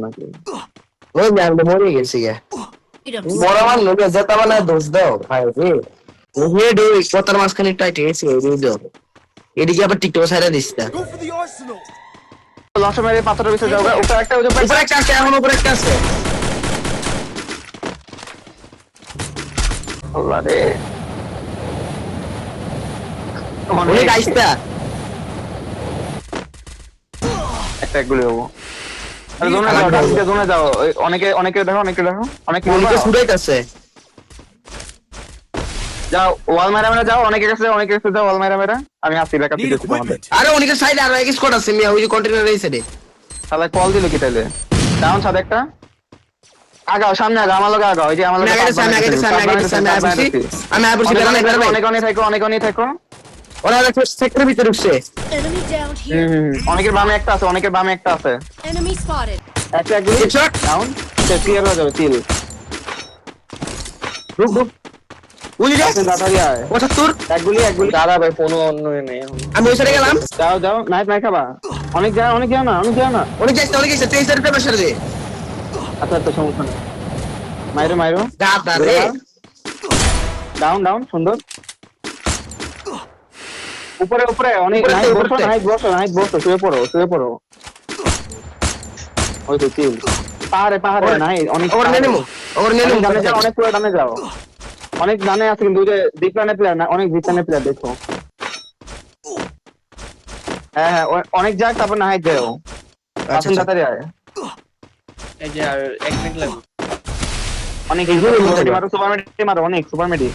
নাকি ওই ম্যাম মরে গেছে গে বড় মান লোকে যেটা মানে দোষ দাও ভাই রে ওহে ডে কতার মাসখানে টাইট এসে এই দাও এদিকে আবার টিকটক সাইরা দিছ না লস মেরে পাথরের ভিতরে যাও উপরে একটা উপরে একটা আছে এখন উপরে একটা আছে আল্লাহ রে ওই গাইসটা একটা গুলি হবো আরে জোনে যাও অনেকে দেখো অনেকে ছুটাইতাছে যাও ওয়াল মেরা যাও অনেকের কাছে যাও ওয়াল মেরা আমি আসি ব্যাকআপ দিতেছি তোমাদের আরে অনেকে সাইডে আর এক স্কোয়াড আছে মিয়া ওই যে কন্টেইনার এই সাইডে শালা কল দিল কি তাইলে ডাউন সাদা একটা আগাও সামনে আগাও আমার লগে আগাও ওই যে আমার লগে সামনে আমি আইবছি অনেক থাকো ওরা সেক্টরের ভিতরে ঢুকছে Enemy down here. অনেকের বামে একটা আছে Enemy spotted. একটা গুলি হেডশট ডাউন সে ক্লিয়ার হয়ে যাবে তিল রুক গুলি দে তাড়াতাড়ি আয় 75 এক গুলি দাঁড়া ভাই কোনো অন্য নেই আমি ওই সাইডে গেলাম যাও নাইট নাই খাবা অনেক যাও না অনেক যাইছে 23 এর প্রেসার দে আচ্ছা সমস্যা নেই মাইরো গাদা রে ডাউন সুন্দর উপরে অনেক নাইট বসো শুয়ে পড়ো ওই তো তিল পাহাড়ে নাই অনেক ওর নেমো অনেক পুরো ডানে যাও অনেক ডানে আছে কিন্তু ওই যে ডিপ্লানে প্লেয়ার না অনেক ডিপ্লানে প্লেয়ার দেখো হ্যাঁ অনেক যাক তারপর না হাইট যাও আসুন তাড়াতাড়ি আয় এই যে আর 1 মিনিট লাগবে অনেক সুপারমেডি মারো অনেক সুপারমেডি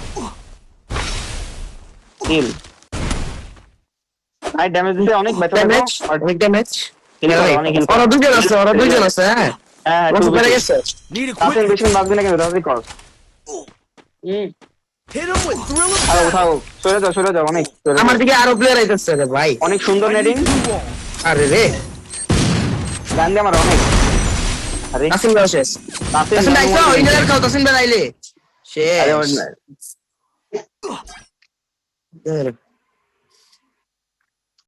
কিল হাই ড্যামেজ দিতে অনেক ড্যামেজ ওরা দুজন আছে হ্যাঁ হ্যাঁ পেরে গেছে তাতে বেশি বাগবে না কিন্তু তাড়াতাড়ি কর আরে উঠাও সরে যাও অনেক আমার দিকে আরো প্লেয়ার আইতাছে রে ভাই অনেক সুন্দর নেডিং আরে রে গান দিয়ে আমার অনেক আরে কাসিম দাও শেষ কাসিম দাইছো ইনার খাও কাসিম দাইলে শেষ